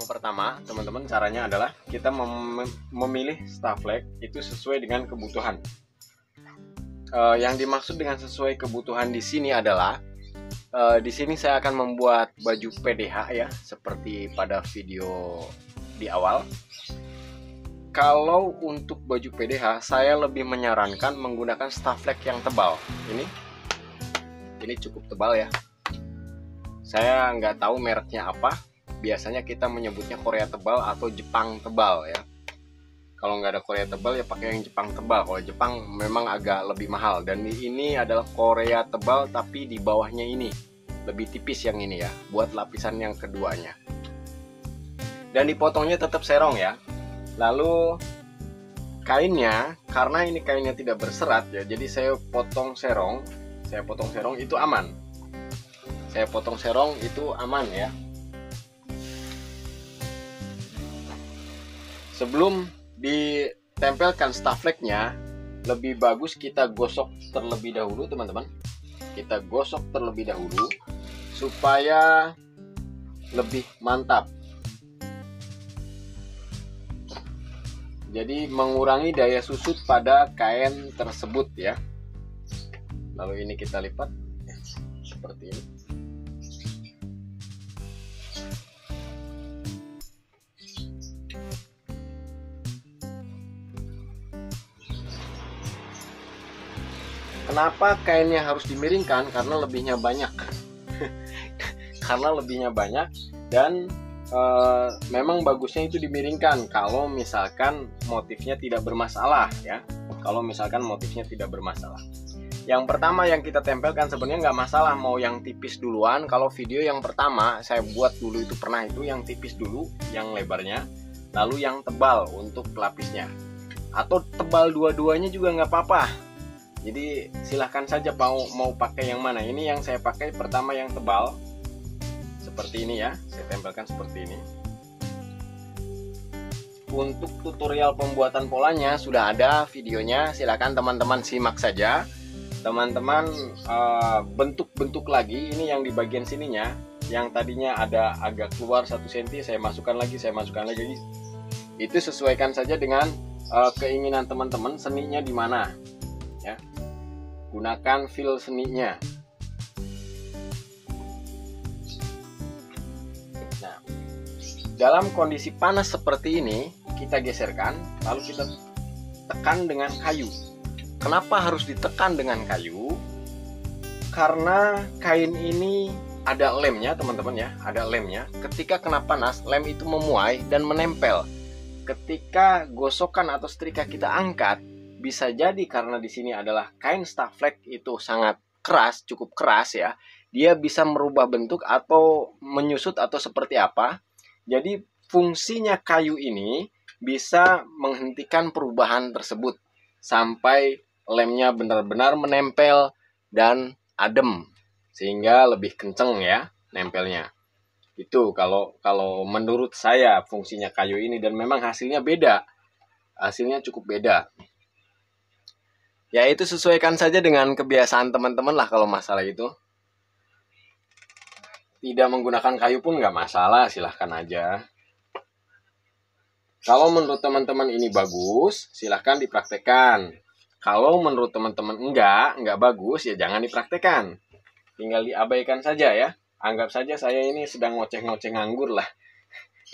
pertama, teman-teman, caranya adalah kita memilih staff leg itu sesuai dengan kebutuhan. Yang dimaksud dengan sesuai kebutuhan di sini adalah di sini saya akan membuat baju PDH ya, seperti pada video di awal. Kalau untuk baju PDH, saya lebih menyarankan menggunakan staff leg yang tebal. Ini cukup tebal ya. Saya nggak tahu mereknya apa. Biasanya kita menyebutnya Korea tebal atau Jepang tebal ya. Kalau nggak ada Korea tebal ya pakai yang Jepang tebal. Kalau Jepang memang agak lebih mahal. Dan ini adalah Korea tebal tapi di bawahnya ini lebih tipis yang ini ya, buat lapisan yang keduanya. Dan dipotongnya tetap serong ya. Lalu kainnya, karena ini kainnya tidak berserat ya, jadi saya potong serong. Saya potong serong itu aman. Saya potong serong itu aman ya. Sebelum ditempelkan staff legnya, lebih bagus kita gosok terlebih dahulu teman-teman. Kita gosok terlebih dahulu supaya lebih mantap. Jadi mengurangi daya susut pada kain tersebut ya. Lalu ini kita lipat ya, seperti ini. Kenapa kainnya harus dimiringkan? Karena lebihnya banyak. Karena lebihnya banyak dan memang bagusnya itu dimiringkan kalau misalkan motifnya tidak bermasalah ya. Kalau misalkan motifnya tidak bermasalah. Yang pertama yang kita tempelkan sebenarnya nggak masalah mau yang tipis duluan. Kalau video yang pertama saya buat dulu itu pernah itu yang tipis dulu, yang lebarnya, lalu yang tebal untuk pelapisnya. Atau tebal dua-duanya juga nggak apa-apa. Jadi silahkan saja mau pakai yang mana. Ini yang saya pakai pertama yang tebal seperti ini ya, saya tempelkan seperti ini. Untuk tutorial pembuatan polanya sudah ada videonya, silahkan teman-teman simak saja. Teman-teman bentuk-bentuk lagi, ini yang di bagian sininya, yang tadinya ada agak keluar 1 cm, saya masukkan lagi. Itu sesuaikan saja dengan keinginan teman-teman, seninya di mana ya. Gunakan feel seninya. Nah, dalam kondisi panas seperti ini kita geserkan, lalu kita tekan dengan kayu. Kenapa harus ditekan dengan kayu? Karena kain ini ada lemnya teman-teman ya, ada lemnya. Ketika kena panas, lem itu memuai dan menempel. Ketika gosokan atau setrika kita angkat, bisa jadi karena di sini adalah kain staff leg itu sangat keras, cukup keras ya. Dia bisa merubah bentuk atau menyusut atau seperti apa. Jadi fungsinya kayu ini bisa menghentikan perubahan tersebut sampai lemnya benar-benar menempel dan adem sehingga lebih kenceng ya nempelnya. Itu kalau menurut saya fungsinya kayu ini, dan memang hasilnya beda. Hasilnya cukup beda. Ya itu sesuaikan saja dengan kebiasaan teman-teman lah kalau masalah itu. Tidak menggunakan kayu pun nggak masalah, silahkan aja. Kalau menurut teman-teman ini bagus, silahkan dipraktekkan. Kalau menurut teman-teman enggak bagus, ya jangan dipraktekkan. Tinggal diabaikan saja ya. Anggap saja saya ini sedang ngoceh-ngoceh nganggur lah.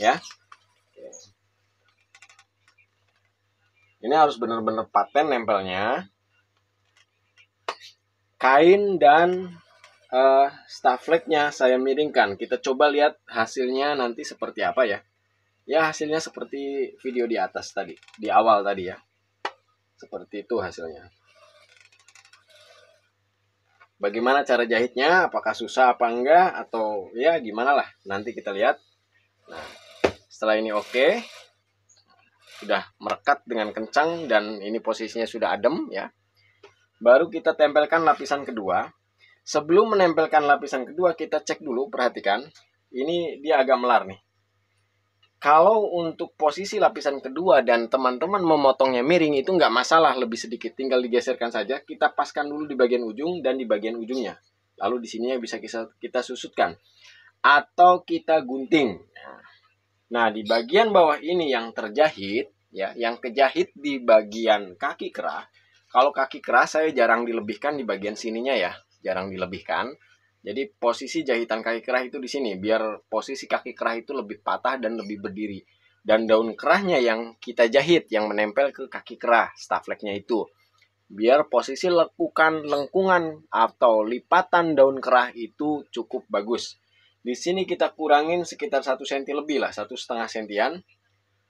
Ya. Ini harus benar-benar paten nempelnya. Kain dan staff legnya saya miringkan. Kita coba lihat hasilnya nanti seperti apa ya. Ya hasilnya seperti video di atas tadi, di awal tadi ya. Seperti itu hasilnya. Bagaimana cara jahitnya? Apakah susah apa enggak? Atau ya gimana lah. Nanti kita lihat. Nah, setelah ini oke. Sudah merekat dengan kencang dan ini posisinya sudah adem ya. Baru kita tempelkan lapisan kedua. Sebelum menempelkan lapisan kedua, kita cek dulu, perhatikan. Ini dia agak melar nih. Kalau untuk posisi lapisan kedua dan teman-teman memotongnya miring, itu nggak masalah, lebih sedikit. Tinggal digeserkan saja, kita paskan dulu di bagian ujung dan di bagian ujungnya. Lalu di sininya bisa kita susutkan. Atau kita gunting. Nah, Nah, di bagian bawah ini yang terjahit, ya, yang kejahit di bagian kaki kerah. Kalau kaki kerah saya jarang dilebihkan di bagian sininya ya, jarang dilebihkan. Jadi posisi jahitan kaki kerah itu di sini, biar posisi kaki kerah itu lebih patah dan lebih berdiri. Dan daun kerahnya yang kita jahit, yang menempel ke kaki kerah, staffleknya itu. Biar posisi lengkungan atau lipatan daun kerah itu cukup bagus. Di sini kita kurangin sekitar 1 cm lebih lah, 1,5 sentian.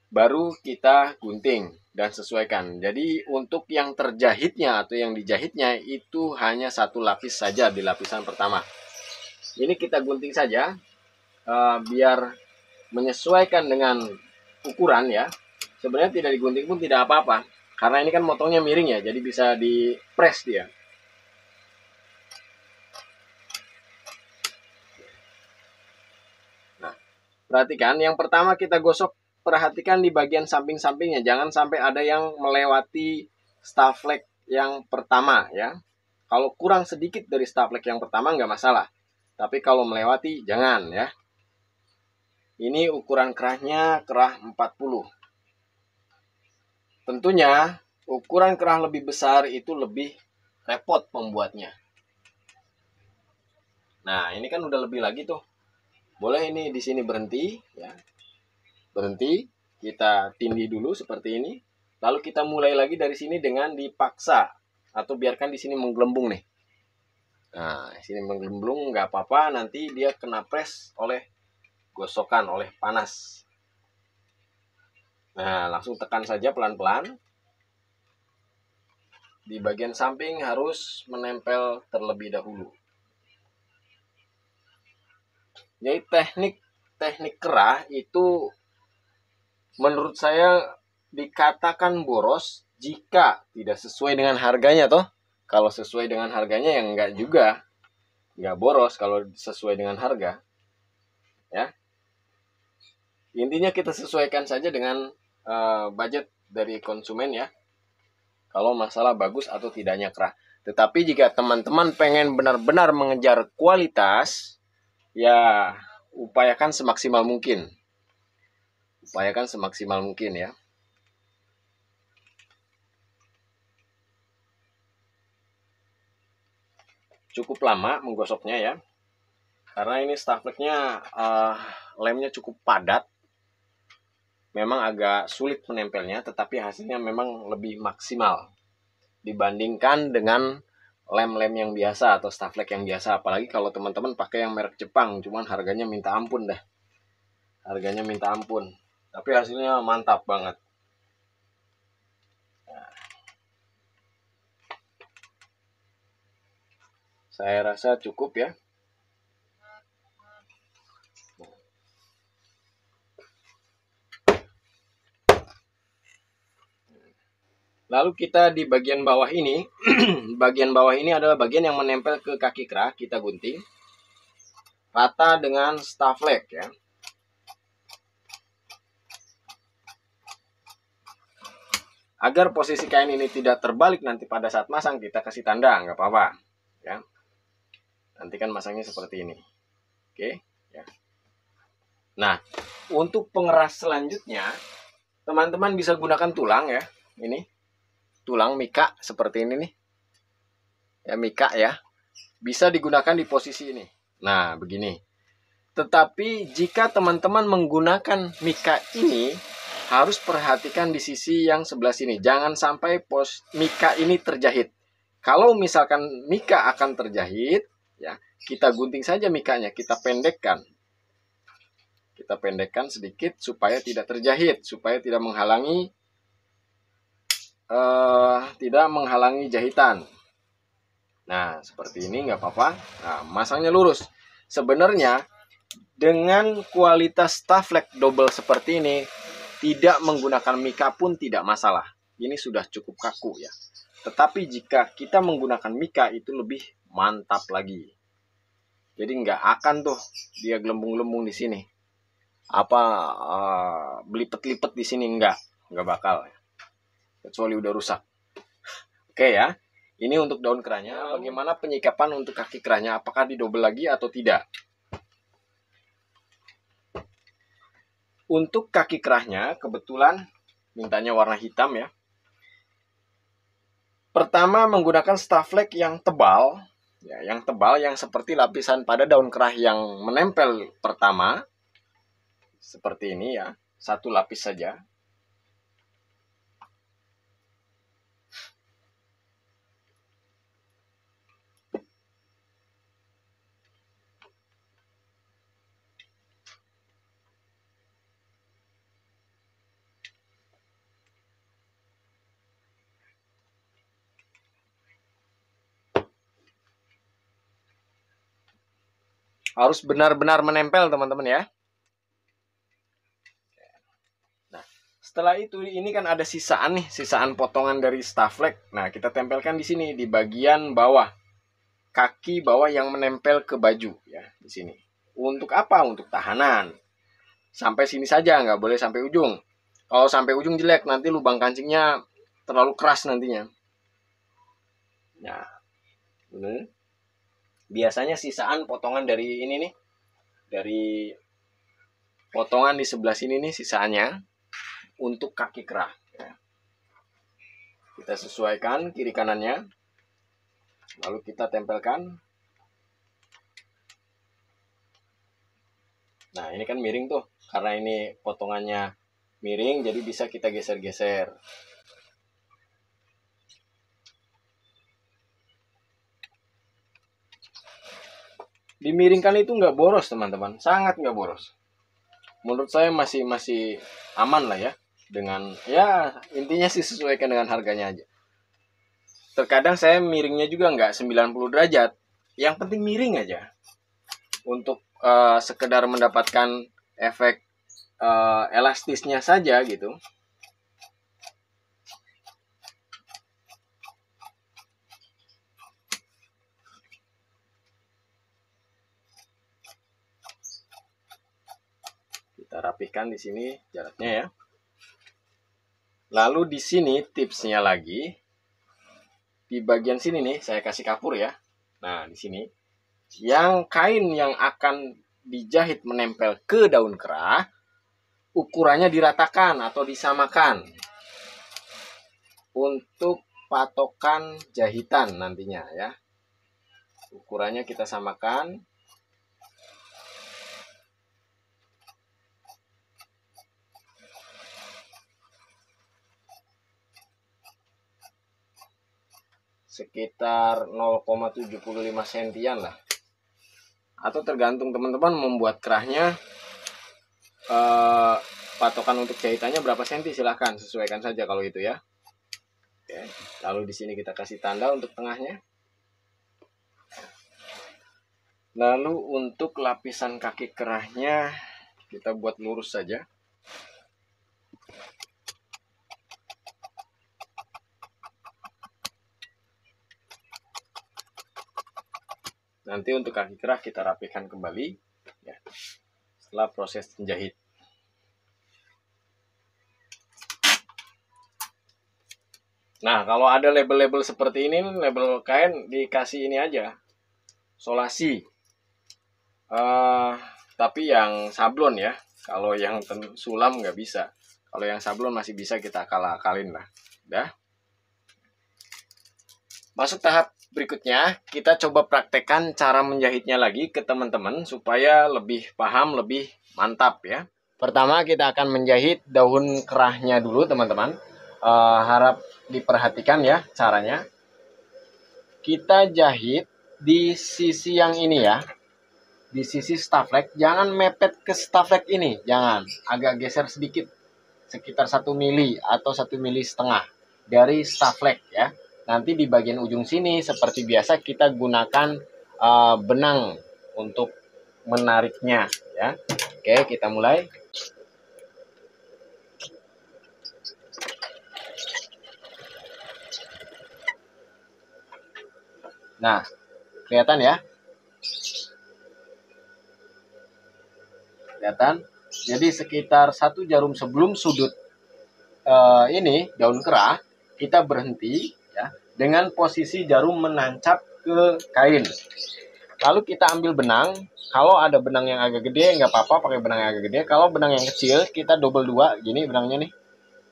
Baru kita gunting dan sesuaikan. Jadi untuk yang terjahitnya atau yang dijahitnya itu hanya 1 lapis saja di lapisan pertama. Ini kita gunting saja biar menyesuaikan dengan ukuran ya. Sebenarnya tidak digunting pun tidak apa-apa. Karena ini kan motongnya miring ya, jadi bisa di-press dia. Nah, perhatikan yang pertama kita gosok, perhatikan di bagian samping-sampingnya, jangan sampai ada yang melewati stafflek yang pertama ya. Kalau kurang sedikit dari stafflek yang pertama nggak masalah, tapi kalau melewati jangan ya. Ini ukuran kerahnya kerah 40. Tentunya ukuran kerah lebih besar itu lebih repot membuatnya. Nah, ini kan udah lebih lagi tuh. Boleh ini di sini berhenti ya. Berhenti, kita tindih dulu seperti ini. Lalu kita mulai lagi dari sini dengan dipaksa atau biarkan di sini menggelembung nih. Nah, di sini menggelembung nggak apa-apa, nanti dia kena press oleh gosokan, oleh panas. Nah, langsung tekan saja pelan-pelan. Di bagian samping harus menempel terlebih dahulu. Jadi teknik kerah itu menurut saya dikatakan boros jika tidak sesuai dengan harganya toh. Kalau sesuai dengan harganya yang enggak juga. Enggak boros kalau sesuai dengan harga. Ya. Intinya kita sesuaikan saja dengan budget dari konsumen ya. Kalau masalah bagus atau tidaknya kerah. Tetapi jika teman-teman pengen benar-benar mengejar kualitas, ya upayakan semaksimal mungkin. Upayakan semaksimal mungkin ya. Cukup lama menggosoknya ya. Karena ini staffleknya lemnya cukup padat. Memang agak sulit menempelnya, tetapi hasilnya memang lebih maksimal dibandingkan dengan lem-lem yang biasa atau stafflek yang biasa. Apalagi kalau teman-teman pakai yang merek Jepang, cuman harganya minta ampun dah. Harganya minta ampun. Tapi hasilnya mantap banget. Nah, saya rasa cukup ya. Lalu kita di bagian bawah ini, bagian bawah ini adalah bagian yang menempel ke kaki kerah, kita gunting rata dengan stafflek ya. Agar posisi kain ini tidak terbalik nanti pada saat masang, kita kasih tanda, nggak apa-apa ya. Nanti kan masangnya seperti ini. Oke ya. Nah, untuk pengeras selanjutnya, teman-teman bisa gunakan tulang ya. Ini tulang mika seperti ini nih. Ya, mika ya. Bisa digunakan di posisi ini. Nah, begini. Tetapi jika teman-teman menggunakan mika ini, harus perhatikan di sisi yang sebelah sini. Jangan sampai mika ini terjahit. Kalau misalkan mika akan terjahit, ya, kita gunting saja mikanya, kita pendekkan. Kita pendekkan sedikit supaya tidak terjahit, supaya tidak menghalangi jahitan. Nah, seperti ini nggak apa-apa. Nah, masangnya lurus. Sebenarnya dengan kualitas stafflek double seperti ini, tidak menggunakan mika pun tidak masalah. Ini sudah cukup kaku ya. Tetapi jika kita menggunakan mika itu lebih mantap lagi. Jadi nggak akan tuh dia gelembung-gelembung di sini. Belipet-lipet di sini nggak bakal. Kecuali udah rusak. Oke ya. Ini untuk daun kerahnya. Bagaimana penyikapan untuk kaki kerahnya? Apakah didobel lagi atau tidak? Untuk kaki kerahnya kebetulan mintanya warna hitam ya. Pertama menggunakan Staflex yang tebal, ya, yang seperti lapisan pada daun kerah yang menempel pertama, seperti ini ya, satu lapis saja. Harus benar-benar menempel teman-teman ya. Nah, setelah itu ini kan ada sisaan nih, sisaan potongan dari Staflex. Nah, kita tempelkan di sini di bagian bawah, kaki bawah yang menempel ke baju ya, di sini. Untuk apa? Untuk tahanan. Sampai sini saja, nggak boleh sampai ujung. Kalau sampai ujung jelek, nanti lubang kancingnya terlalu keras nantinya. Nah, ini biasanya sisaan potongan dari ini nih, dari potongan di sebelah sini nih sisaannya untuk kaki kerah. Kita sesuaikan kiri kanannya, lalu kita tempelkan. Nah, ini kan miring tuh, karena ini potongannya miring, jadi bisa kita geser-geser. Dimiringkan itu nggak boros teman-teman, sangat nggak boros. Menurut saya masih aman lah ya, dengan ya intinya sih sesuaikan dengan harganya aja. Terkadang saya miringnya juga nggak 90 derajat, yang penting miring aja untuk sekedar mendapatkan efek elastisnya saja gitu. Kita rapihkan di sini jaraknya ya. Lalu di sini tipsnya lagi, di bagian sini nih saya kasih kapur ya. Nah, di sini yang kain yang akan dijahit menempel ke daun kerah, ukurannya diratakan atau disamakan untuk patokan jahitan nantinya ya. Ukurannya kita samakan. Sekitar 0,75 sentian lah. Atau tergantung teman-teman membuat kerahnya, patokan untuk jahitannya berapa senti, silahkan sesuaikan saja kalau itu ya. Oke. Lalu di sini kita kasih tanda untuk tengahnya. Lalu untuk lapisan kaki kerahnya kita buat lurus saja. Nanti untuk kaki kerah kita rapikan kembali ya, setelah proses menjahit. Nah, kalau ada label-label seperti ini, label kain dikasih ini aja, solasi. Tapi yang sablon ya. Kalau yang sulam nggak bisa. Kalau yang sablon masih bisa kita akal-akalin lah. Udah. Masuk tahap berikutnya, kita coba praktekkan cara menjahitnya lagi ke teman-teman supaya lebih paham, lebih mantap ya. Pertama kita akan menjahit daun kerahnya dulu teman-teman. Harap diperhatikan ya caranya. Kita jahit di sisi yang ini ya. Di sisi Staflex, jangan mepet ke Staflex ini, jangan. Agak geser sedikit, sekitar 1 mili atau 1,5 mili dari Staflex ya. Nanti di bagian ujung sini seperti biasa kita gunakan benang untuk menariknya ya. Oke, kita mulai. Nah, kelihatan ya? Kelihatan? Jadi sekitar 1 jarum sebelum sudut ini daun kerah, kita berhenti ya, dengan posisi jarum menancap ke kain. Lalu kita ambil benang. Kalau ada benang yang agak gede nggak apa-apa pakai benang yang agak gede. Kalau benang yang kecil kita double 2 gini benangnya nih.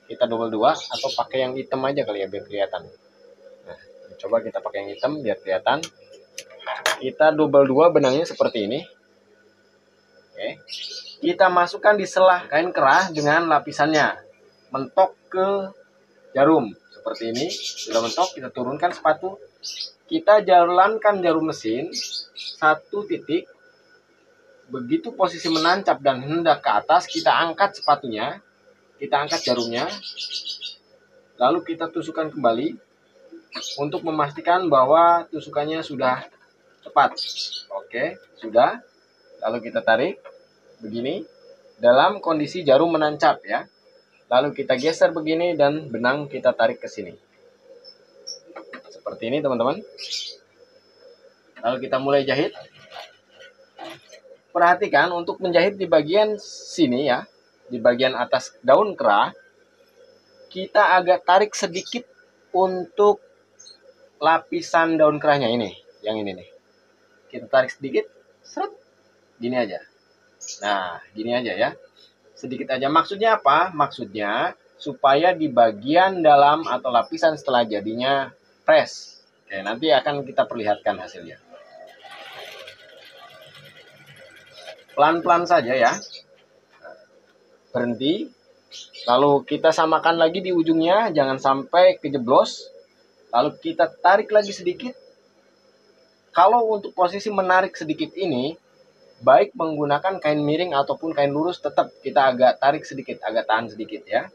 Kita double 2 atau pakai yang hitam aja kali ya biar kelihatan. Nah, coba kita pakai yang hitam biar kelihatan. Kita double 2 benangnya seperti ini. Oke. Kita masukkan di selah kain kerah dengan lapisannya. Mentok ke jarum seperti ini. Sudah mentok, kita turunkan sepatu. Kita jalankan jarum mesin 1 titik. Begitu posisi menancap dan hendak ke atas, kita angkat sepatunya. Kita angkat jarumnya. Lalu kita tusukkan kembali untuk memastikan bahwa tusukannya sudah tepat. Oke, sudah. Lalu kita tarik begini dalam kondisi jarum menancap ya. Lalu kita geser begini dan benang kita tarik ke sini. Seperti ini teman-teman. Lalu kita mulai jahit. Perhatikan untuk menjahit di bagian sini ya, di bagian atas daun kerah, kita agak tarik sedikit untuk lapisan daun kerahnya ini, yang ini nih. Kita tarik sedikit, seret, gini aja. Nah, gini aja ya. Sedikit aja. Maksudnya apa? Maksudnya supaya di bagian dalam atau lapisan setelah jadinya press. Oke, nanti akan kita perlihatkan hasilnya. Pelan-pelan saja ya. Berhenti. Lalu kita samakan lagi di ujungnya, jangan sampai kejeblos. Lalu kita tarik lagi sedikit. Kalau untuk posisi menarik sedikit ini, baik menggunakan kain miring ataupun kain lurus, tetap kita agak tarik sedikit, agak tahan sedikit ya.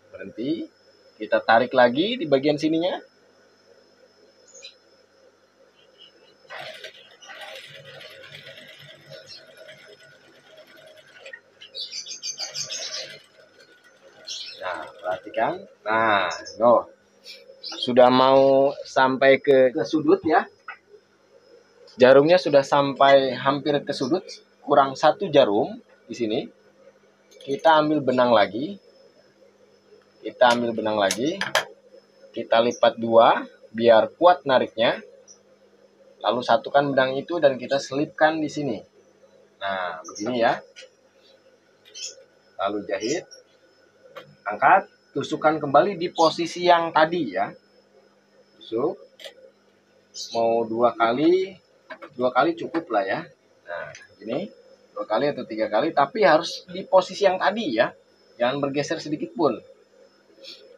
Berhenti. Kita tarik lagi di bagian sininya. Nah, perhatikan. Nah, no. Sudah mau sampai ke sudut ya. Jarumnya sudah sampai hampir ke sudut, kurang 1 jarum di sini. Kita ambil benang lagi. Kita ambil benang lagi. Kita lipat 2 biar kuat nariknya. Lalu satukan benang itu dan kita selipkan di sini. Nah, begini ya. Lalu jahit. Angkat, tusukkan kembali di posisi yang tadi ya. Tusuk. Mau 2 kali cukup lah ya. Nah, ini 2 kali atau 3 kali, tapi harus di posisi yang tadi ya. Jangan bergeser sedikit pun.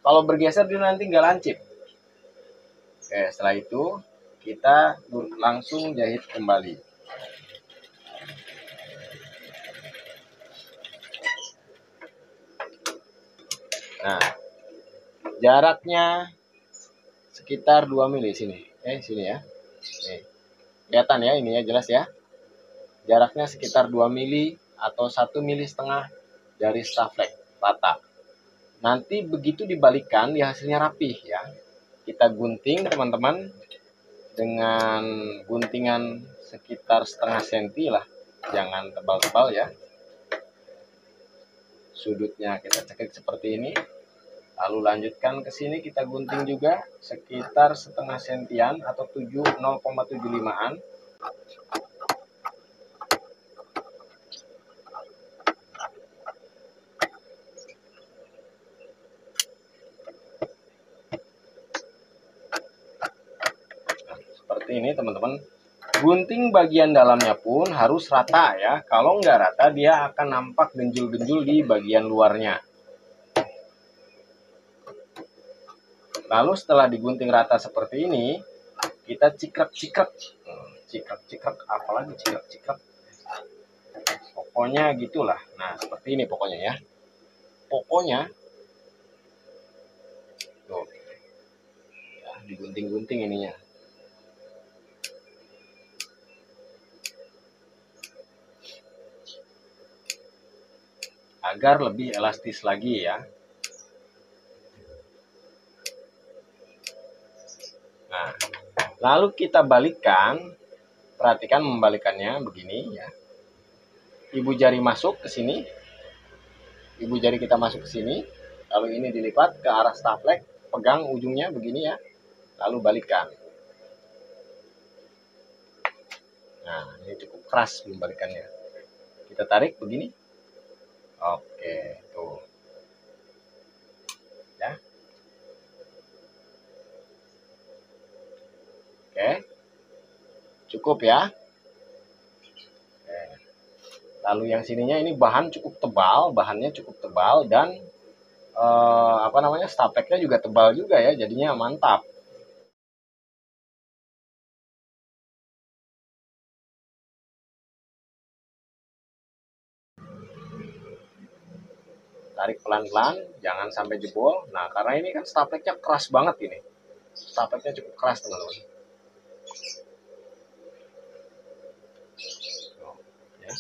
Kalau bergeser dia nanti nggak lancip. Oke, setelah itu kita langsung jahit kembali. Nah, jaraknya sekitar 2 mili sini. Sini ya. Nih. Kelihatan ya, ini ya jelas ya. Jaraknya sekitar 2 mili atau 1,5 mili dari staflek rata. Nanti begitu dibalikan, ya hasilnya rapih ya. Kita gunting teman-teman dengan guntingan sekitar 0,5 senti lah. Jangan tebal-tebal ya. Sudutnya kita cekik seperti ini. Lalu lanjutkan ke sini kita gunting juga sekitar 0,5 sentian atau 0,75an. Seperti ini teman-teman. Gunting bagian dalamnya pun harus rata ya. Kalau nggak rata dia akan nampak genjul-genjul di bagian luarnya. Lalu setelah digunting rata seperti ini, kita cikrek-cikrek. Cikrek-cikrek, apalagi cikrek-cikrek. Pokoknya gitulah. Nah, seperti ini pokoknya ya. Pokoknya tuh. Ya, digunting-gunting ininya. Agar lebih elastis lagi ya. Nah, lalu kita balikkan. Perhatikan membalikannya begini ya. Ibu jari masuk ke sini. Ibu jari kita masuk ke sini. Lalu ini dilipat ke arah staflek. pegang ujungnya begini ya, lalu balikkan. Nah, ini cukup keras membalikannya. Kita tarik begini. Oke, tuh. Ya. Oke. Cukup ya. Oke. Lalu yang sininya ini bahannya cukup tebal dan stapeknya juga tebal juga ya, jadinya mantap. Tarik pelan-pelan, jangan sampai jebol. Nah, karena ini kan stapleknya keras banget ini. Stapleknya cukup keras, teman-teman. Ya.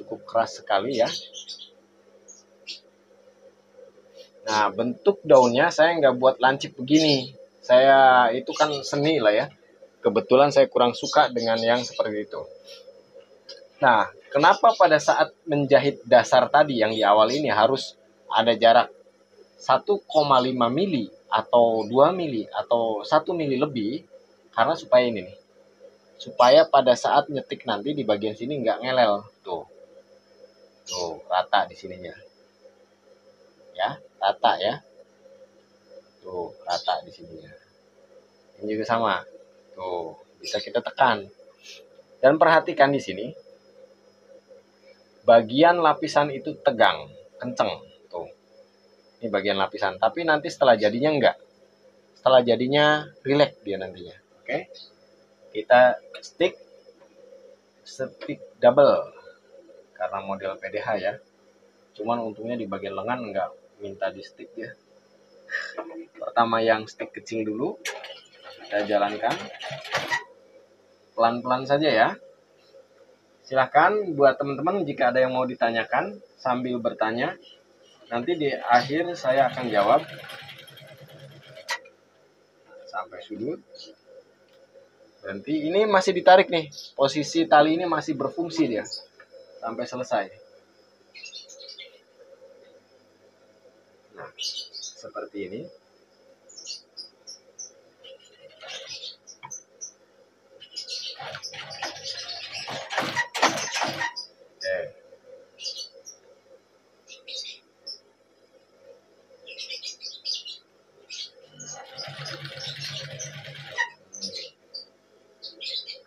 Cukup keras sekali ya. Nah, bentuk daunnya saya nggak buat lancip begini. Saya itu kan seni lah ya. Kebetulan saya kurang suka dengan yang seperti itu. Nah, kenapa pada saat menjahit dasar tadi yang di awal ini harus ada jarak 1,5 mili atau 2 mili atau 1 mili lebih? Karena supaya ini nih. Supaya pada saat nyetik nanti di bagian sini nggak ngelel. Tuh. Tuh, rata di sininya. Ya, rata ya. Tuh, rata di sininya. Ini juga sama. Tuh, bisa kita tekan. Dan perhatikan di sini. Bagian lapisan itu tegang, kenceng. Tuh. Ini bagian lapisan, tapi nanti setelah jadinya enggak. Setelah jadinya rileks dia nantinya. Oke. Kita stick double karena model PDH ya. Cuman untungnya di bagian lengan enggak minta di stick ya. Pertama yang stick kecil dulu. Kita jalankan pelan-pelan saja ya. Silahkan buat teman-teman jika ada yang mau ditanyakan sambil bertanya. Nanti di akhir saya akan jawab. Sampai sudut. Berhenti. Ini masih ditarik nih. Posisi tali ini masih berfungsi dia. Sampai selesai. Nah, seperti ini.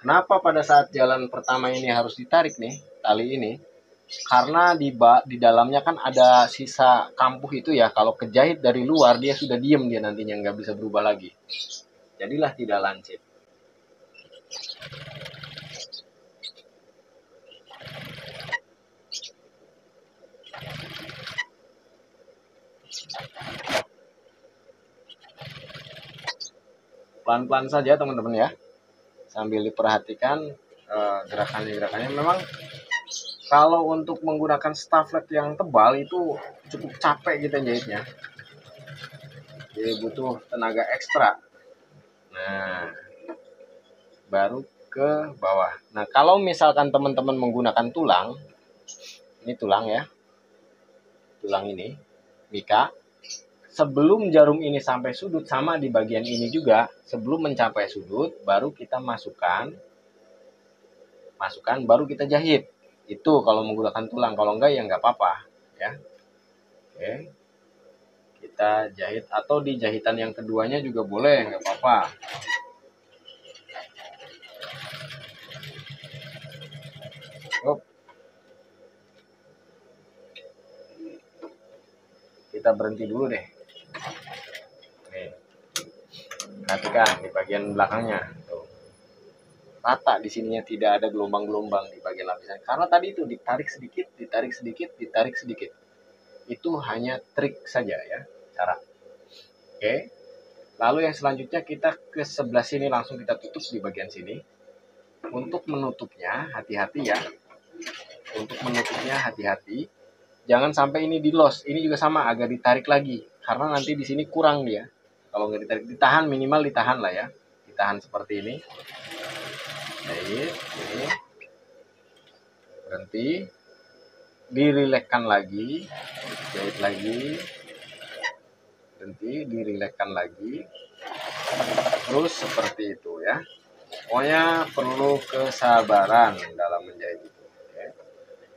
Kenapa pada saat jalan pertama ini harus ditarik nih tali ini? Karena di dalamnya kan ada sisa kampuh itu ya. Kalau kejahit dari luar dia sudah diem dia nantinya nggak bisa berubah lagi. Jadilah tidak lancip. Pelan-pelan saja teman-teman ya. Sambil diperhatikan gerakannya. Memang kalau untuk menggunakan stafflet yang tebal itu cukup capek kita jahitnya. Jadi butuh tenaga ekstra. Nah, baru ke bawah. Nah, kalau misalkan teman-teman menggunakan tulang, ini tulang ya, tulang ini, mika, sebelum jarum ini sampai sudut, sama di bagian ini juga, sebelum mencapai sudut, baru kita masukkan, baru kita jahit. Itu kalau menggunakan tulang, kalau enggak ya enggak apa-apa. Ya. Oke. Kita jahit, atau di jahitan yang keduanya juga boleh, enggak apa-apa. Kita berhenti dulu deh. Nih. Perhatikan di bagian belakangnya. Tuh. Rata di sininya, tidak ada gelombang-gelombang di bagian lapisan. Karena tadi itu ditarik sedikit, ditarik sedikit, ditarik sedikit. Itu hanya trik saja ya, cara. Oke. Lalu yang selanjutnya kita ke sebelah sini, langsung kita tutup di bagian sini. Untuk menutupnya hati-hati ya. Untuk menutupnya hati-hati. Jangan sampai ini di loss. Ini juga sama, agak ditarik lagi. Karena nanti di sini kurang dia. Kalau nggak ditarik, ditahan, minimal ditahan lah ya. Ditahan seperti ini. Jahit, ini. Berhenti. Dirilekkan lagi. Jahit lagi. berhenti, dirilekkan lagi, terus seperti itu ya. Pokoknya perlu kesabaran dalam menjahit itu. Oke.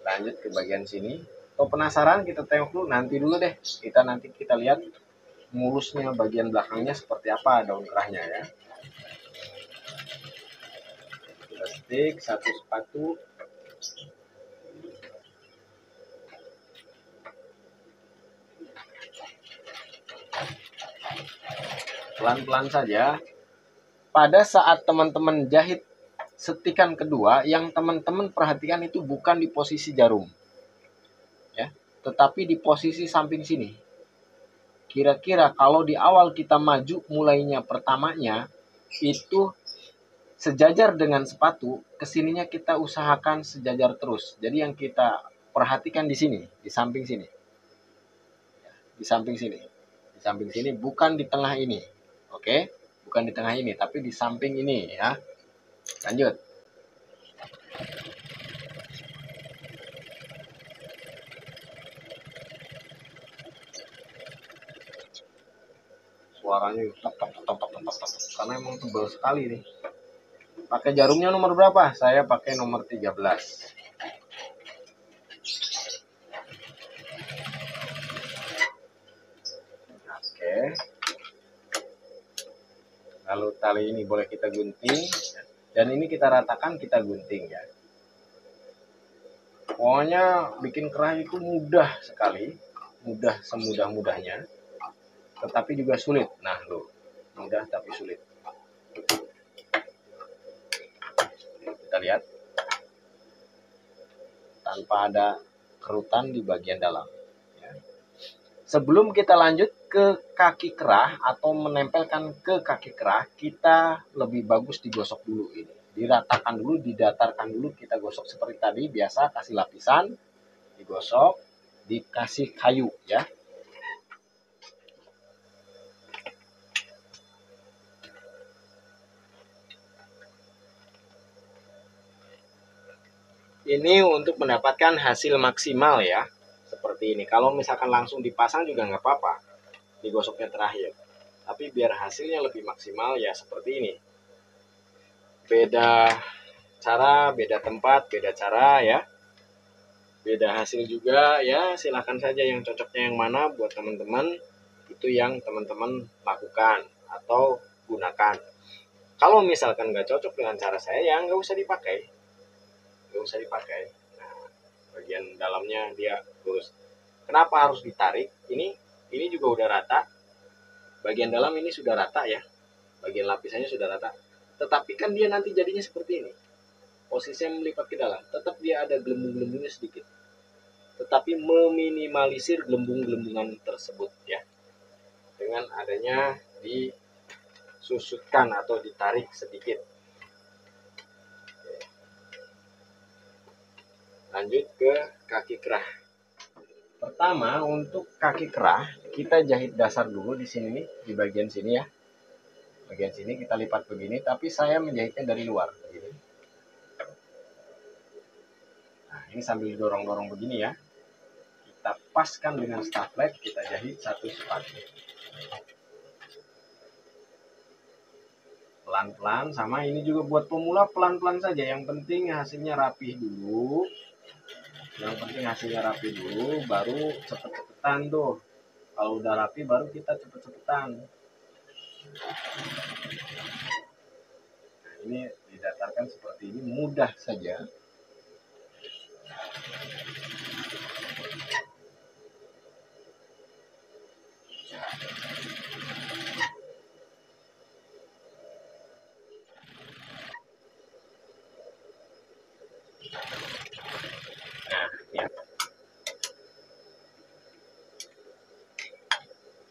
Lanjut ke bagian sini. Kalau penasaran kita tengok dulu, nanti dulu deh. Nanti kita lihat mulusnya bagian belakangnya seperti apa daun kerahnya ya. Kita stick satu sepatu. Pelan-pelan saja. Pada saat teman-teman jahit setikan kedua, yang teman-teman perhatikan itu bukan di posisi jarum, ya, tetapi di posisi samping sini. Kira-kira kalau di awal kita maju mulainya pertamanya itu sejajar dengan sepatu, kesininya kita usahakan sejajar terus. Jadi yang kita perhatikan di sini, di samping sini, di samping sini, di samping sini, bukan di tengah ini, oke? Bukan di tengah ini, tapi di samping ini ya. Lanjut. Suaranya tok tok tok tok tok tok, karena emang tebal sekali nih. Pakai jarumnya nomor berapa? Saya pakai nomor 13. Oke. Lalu tali ini boleh kita gunting, dan ini kita ratakan, kita gunting ya. Pokoknya bikin kerah itu mudah sekali, mudah semudah-mudahnya, tetapi juga sulit. Nah, loh, mudah tapi sulit. Kita lihat, tanpa ada kerutan di bagian dalam. Ya. Sebelum kita lanjut ke kaki kerah atau menempelkan ke kaki kerah, kita lebih bagus digosok dulu ini. Diratakan dulu, didatarkan dulu, kita gosok seperti tadi, biasa kasih lapisan, digosok, dikasih kayu ya. Ini untuk mendapatkan hasil maksimal ya, seperti ini. Kalau misalkan langsung dipasang juga nggak apa-apa, digosoknya terakhir. Tapi biar hasilnya lebih maksimal ya seperti ini. Beda cara, beda tempat, beda cara ya. Beda hasil juga ya, silahkan saja yang cocoknya yang mana buat teman-teman, itu yang teman-teman lakukan atau gunakan. Kalau misalkan nggak cocok dengan cara saya, ya nggak usah dipakai. Nggak usah dipakai. Nah, bagian dalamnya dia lurus. Kenapa harus ditarik? Ini juga udah rata. Bagian dalam ini sudah rata ya. Bagian lapisannya sudah rata. Tetapi kan dia nanti jadinya seperti ini. Posisinya melipat ke dalam. Tetap dia ada gelembung-gelembungnya sedikit. Tetapi meminimalisir gelembung-gelembungan tersebut ya. Dengan adanya disusutkan atau ditarik sedikit. Lanjut ke kaki kerah. Pertama, untuk kaki kerah, kita jahit dasar dulu di sini nih, di bagian sini ya. Bagian sini kita lipat begini, tapi saya menjahitnya dari luar begini. Nah, ini sambil dorong-dorong begini ya. Kita paskan dengan staflek, kita jahit satu sepatu. Pelan-pelan, sama ini juga buat pemula pelan-pelan saja. Yang penting hasilnya rapih dulu. Baru cepet-cepetan tuh. Kalau udah rapi baru kita cepet-cepetan. Nah, ini didatarkan seperti ini, mudah saja.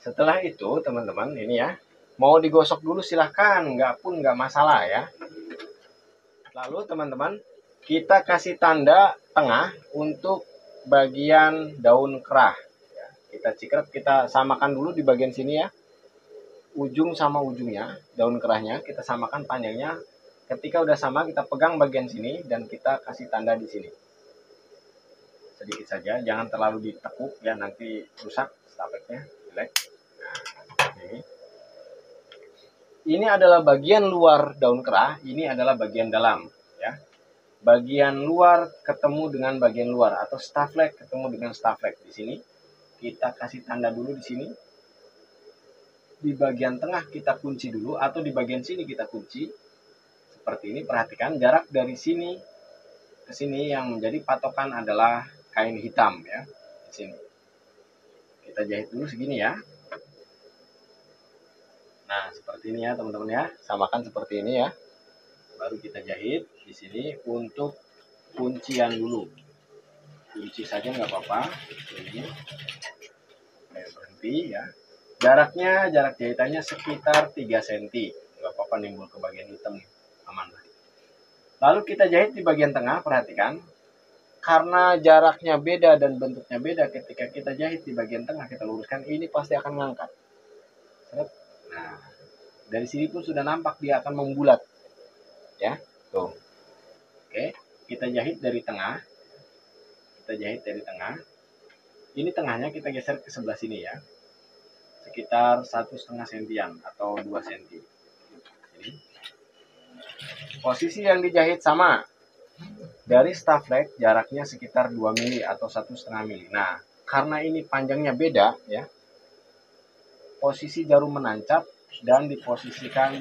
Setelah itu teman-teman ini ya, mau digosok dulu silahkan, nggak masalah ya. Lalu teman-teman kita kasih tanda tengah untuk bagian daun kerah. Kita cikrek, kita samakan dulu di bagian sini ya. Ujung sama ujungnya, daun kerahnya kita samakan panjangnya. Ketika udah sama kita pegang bagian sini dan kita kasih tanda di sini. Sedikit saja, jangan terlalu ditekuk ya, nanti rusak stafleknya, jelek. Nah, ini adalah bagian luar daun kerah, ini adalah bagian dalam, ya. Bagian luar ketemu dengan bagian luar atau staffleg ketemu dengan staffleg. Di sini kita kasih tanda dulu di sini. Di bagian tengah kita kunci dulu atau di bagian sini kita kunci. Seperti ini, perhatikan jarak dari sini ke sini yang menjadi patokan adalah kain hitam, ya. Di sini. Kita jahit dulu segini, ya. Nah, seperti ini ya, teman-teman ya. Samakan seperti ini ya. Baru kita jahit di sini untuk kuncian dulu. Kunci saja nggak apa-apa. Ini berhenti ya. Jarak jahitannya sekitar 3 cm. Nggak apa-apa nimbul ke bagian hitam, aman lah. Lalu kita jahit di bagian tengah, perhatikan. Karena jaraknya beda dan bentuknya beda, ketika kita jahit di bagian tengah, kita luruskan, ini pasti akan mengangkat. Nah, dari sini pun sudah nampak dia akan membulat. Ya, tuh. Oke, kita jahit dari tengah. Kita jahit dari tengah. Ini tengahnya kita geser ke sebelah sini ya. Sekitar 1,5 sentian atau 2 cm. Ini. Posisi yang dijahit sama. Dari staffleg jaraknya sekitar 2 mili atau 1,5 mili. Nah, karena ini panjangnya beda ya. Posisi jarum menancap dan diposisikan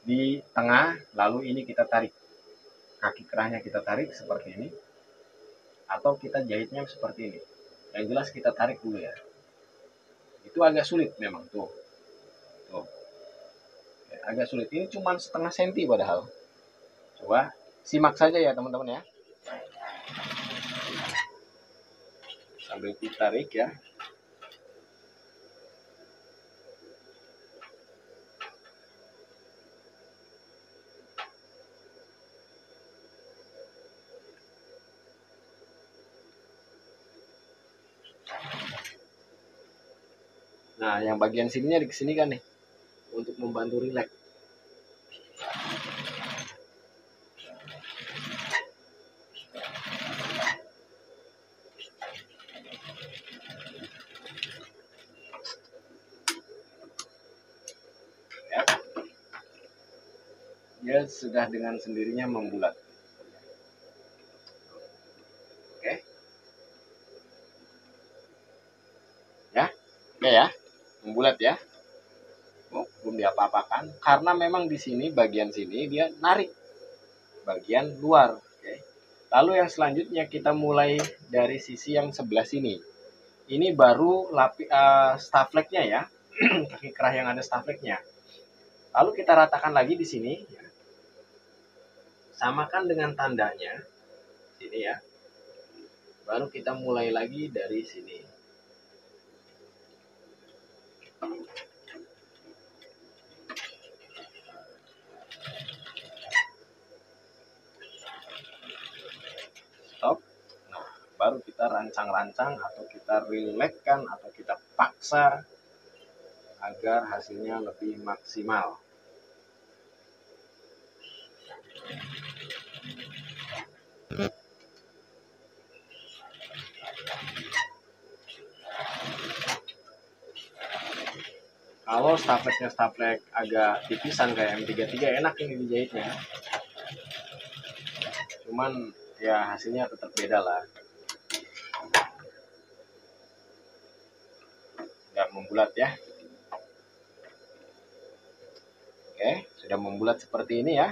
di tengah, lalu ini kita tarik. Kaki kerahnya kita tarik seperti ini. Atau kita jahitnya seperti ini. Yang jelas kita tarik dulu ya. Itu agak sulit memang tuh. Tuh. Agak sulit. Ini cuma 0,5 senti padahal. Coba simak saja ya teman-teman ya. Sambil ditarik ya. Nah, yang bagian sininya di sini kan nih. Untuk membantu rileks. Dia sudah dengan sendirinya membulat. Oke. Ya. Oke ya. Membulat ya. Oh, belum diapa-apakan karena memang di sini bagian sini dia narik bagian luar. Oke. Lalu yang selanjutnya kita mulai dari sisi yang sebelah sini. Ini baru stafflegnya ya. Kaki kerah yang ada stafflegnya. Lalu kita ratakan lagi di sini ya. Samakan dengan tandanya sini ya. Baru kita mulai lagi dari sini. Stop. Nah, baru kita rancang-rancang atau kita rilekskan atau kita paksa agar hasilnya lebih maksimal. Kalau stafflegnya staffleg agak tipisan kayak M33 enak ini dijahitnya. Cuman ya hasilnya tetap beda lah. Nggak membulat ya. Oke, sudah membulat seperti ini ya.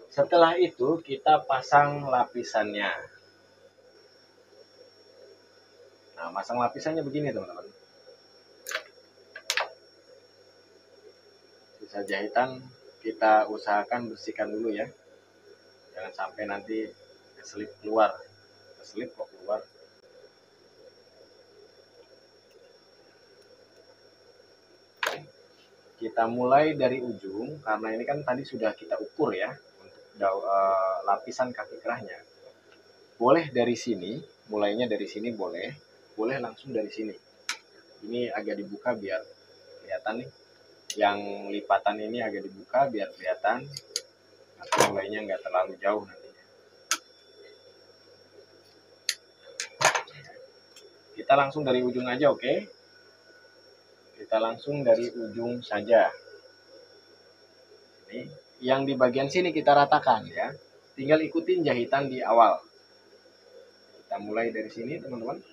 Setelah itu kita pasang lapisannya. Nah, masang lapisannya begini teman-teman. Sisa jahitan kita usahakan bersihkan dulu ya. Jangan sampai nanti keselip keluar. Keselip kok keluar. Kita mulai dari ujung karena ini kan tadi sudah kita ukur ya untuk lapisan kaki kerahnya. Boleh dari sini, mulainya dari sini boleh langsung dari sini. Ini agak dibuka biar kelihatan nih. Yang lipatan ini agak dibuka biar kelihatan. Atau mulainya nggak terlalu jauh nantinya. Kita langsung dari ujung aja, oke? kita langsung dari ujung saja. Ini yang di bagian sini kita ratakan ya. Tinggal ikutin jahitan di awal. Kita mulai dari sini teman-teman.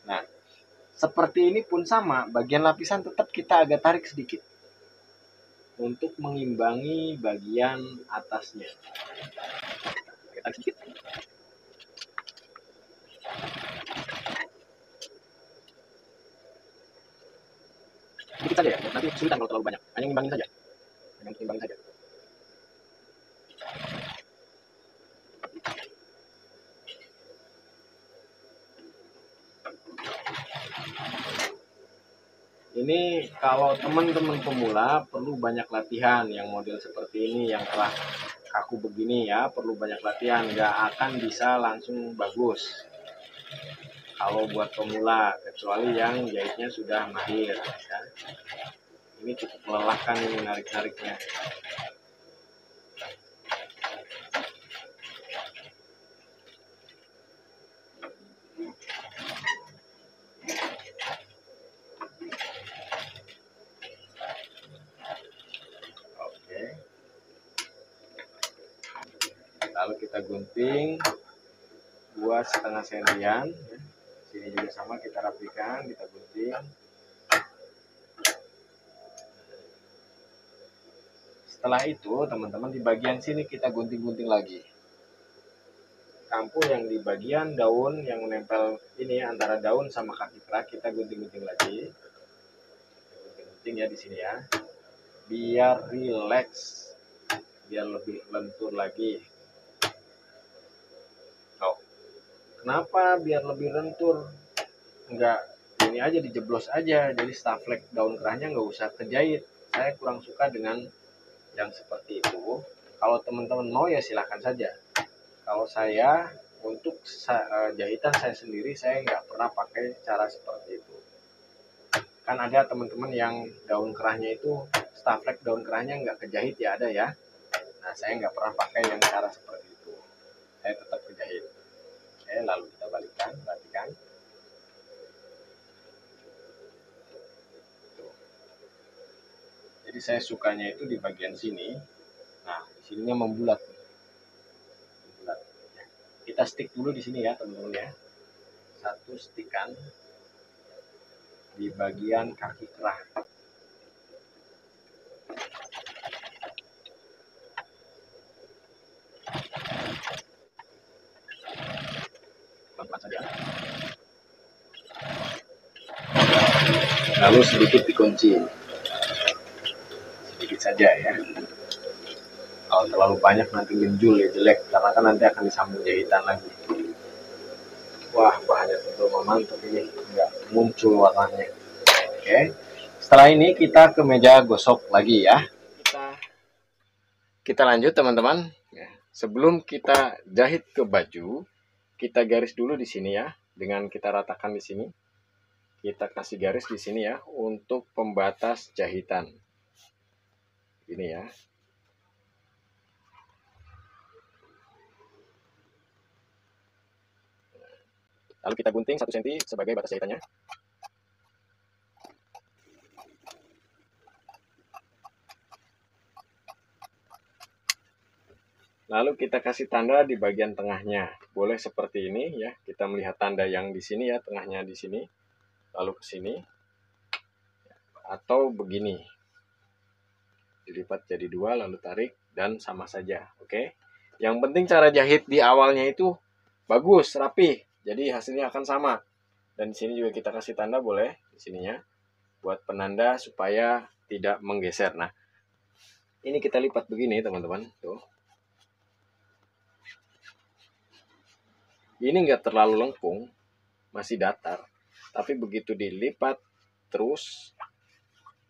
Nah, seperti ini pun sama, bagian lapisan tetap kita agak tarik sedikit untuk mengimbangi bagian atasnya. Kita tarik sedikit. Sedikit saja ya, nanti kesulitan kalau terlalu banyak. Hanya imbangin saja. Hanya imbangin saja. Ini kalau teman-teman pemula perlu banyak latihan, yang model seperti ini, yang telah kaku begini ya, perlu banyak latihan, nggak akan bisa langsung bagus kalau buat pemula, kecuali yang jahitnya sudah mahir ya. Ini cukup melelahkan ini narik-nariknya. Lalu kita gunting 2,5 sentian. Sini juga sama, kita rapikan, kita gunting. Setelah itu teman-teman di bagian sini kita gunting-gunting lagi. Kampung yang di bagian daun yang menempel ini antara daun sama kaki kerak kita gunting-gunting lagi. Gunting-gunting ya di sini ya. Biar rileks, biar lebih lentur lagi. Oh, kenapa biar lebih lentur? Enggak ini aja dijeblos aja, jadi staflek daun kerahnya nggak usah kejahit. Saya kurang suka dengan yang seperti itu. Kalau teman-teman mau ya silahkan saja. Kalau saya untuk jahitan saya sendiri, saya nggak pernah pakai cara seperti itu. Kan ada teman-teman yang daun kerahnya itu staflek daun kerahnya nggak kejahit ya, ada ya. Nah saya nggak pernah pakai yang cara seperti itu. Saya tetap kejahit. Oke, lalu kita balikkan, perhatikan. Jadi saya sukanya itu di bagian sini. Nah, di sininya membulat. Kita stick dulu di sini ya, teman-teman ya. Satu stikan di bagian kaki kerah. Pelan-pelan saja. Lalu sedikit dikunci. Sedikit saja ya. Kalau terlalu banyak nanti genjul ya, jelek, karena kan nanti akan disambung jahitan lagi. Wah, bahannya tentu mantap ini, nggak muncul warnanya. Oke, setelah ini kita ke meja gosok lagi ya. Kita lanjut teman-teman. Sebelum kita jahit ke baju, kita garis dulu di sini ya, dengan kita ratakan di sini. Kita kasih garis di sini ya untuk pembatas jahitan. Ini ya. Lalu kita gunting 1 cm sebagai batas jahitannya. Lalu kita kasih tanda di bagian tengahnya. Boleh seperti ini ya. Kita melihat tanda yang di sini ya, tengahnya di sini. Lalu ke sini. Atau begini. Dilipat jadi 2 lalu tarik dan sama saja. Oke. Yang penting cara jahit di awalnya itu bagus, rapi. Jadi hasilnya akan sama. Dan di sini juga kita kasih tanda boleh di sininya buat penanda supaya tidak menggeser. Nah, ini kita lipat begini teman-teman. Tuh. Ini enggak terlalu lengkung, masih datar. Tapi begitu dilipat terus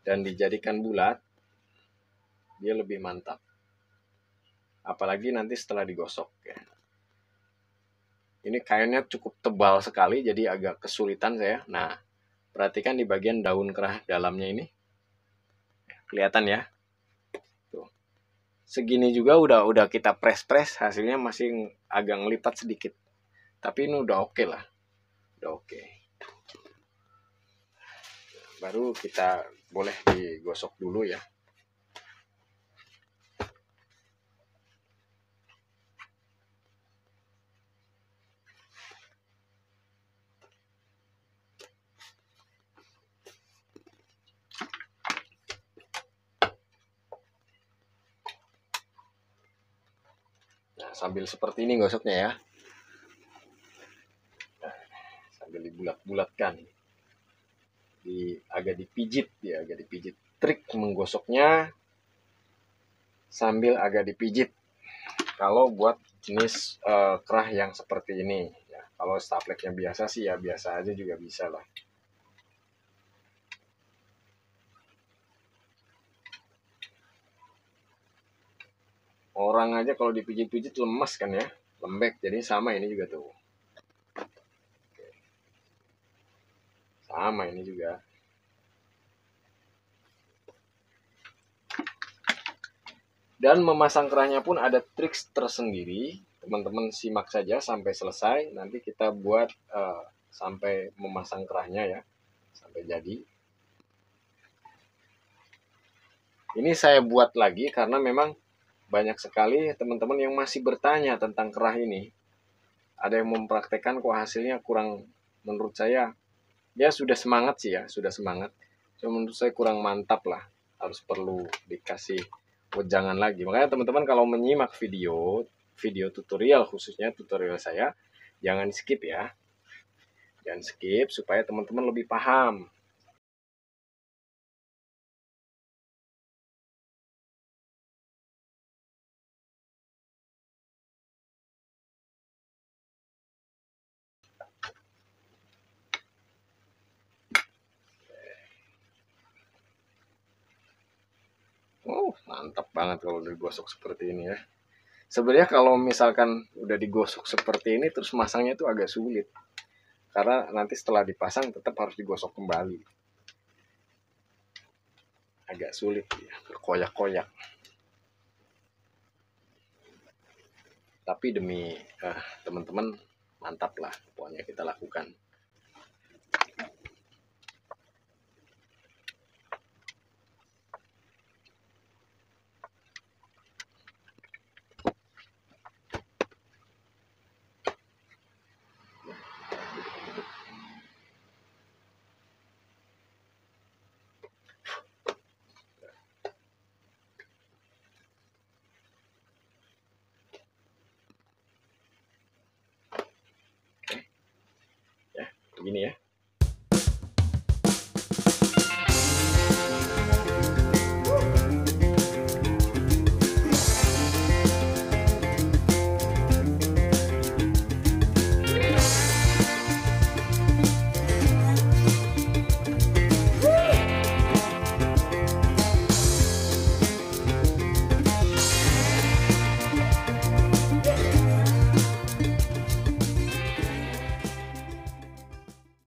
dan dijadikan bulat, dia lebih mantap. Apalagi nanti setelah digosok ya. Ini kainnya cukup tebal sekali, jadi agak kesulitan saya. Nah, perhatikan di bagian daun kerah dalamnya ini. Kelihatan ya? Tuh. segini juga udah kita press hasilnya masih agak ngelipat sedikit, tapi ini udah oke lah, udah oke. Baru kita boleh digosok dulu ya. Nah, sambil seperti ini gosoknya ya. Nah, sambil dibulat-bulatkan. Agak dipijit ya, agak dipijit. Trik menggosoknya sambil agak dipijit. Kalau buat jenis kerah yang seperti ini ya. Kalau staplek yang biasa sih ya biasa aja juga bisa lah. Orang aja kalau dipijit-pijit lemas kan ya, lembek. Jadi sama ini juga tuh. Sama ini juga. Dan memasang kerahnya pun ada trik tersendiri. Teman-teman simak saja sampai selesai. Nanti kita buat sampai memasang kerahnya ya, sampai jadi. Ini saya buat lagi karena memang banyak sekali teman-teman yang masih bertanya tentang kerah ini. Ada yang mempraktekkan kok hasilnya kurang, menurut saya ya sudah semangat sih ya, sudah semangat. Cuma menurut saya kurang mantap lah, harus perlu dikasih wejangan lagi. Makanya teman-teman kalau menyimak video tutorial, khususnya tutorial saya, jangan skip ya. Jangan skip supaya teman-teman lebih paham. Oh, mantap banget kalau digosok seperti ini ya. Sebenarnya kalau misalkan udah digosok seperti ini terus masangnya itu agak sulit. Karena nanti setelah dipasang tetap harus digosok kembali. Agak sulit ya, berkoyak-koyak. Tapi demi teman-teman mantap lah pokoknya kita lakukan. Begini ya.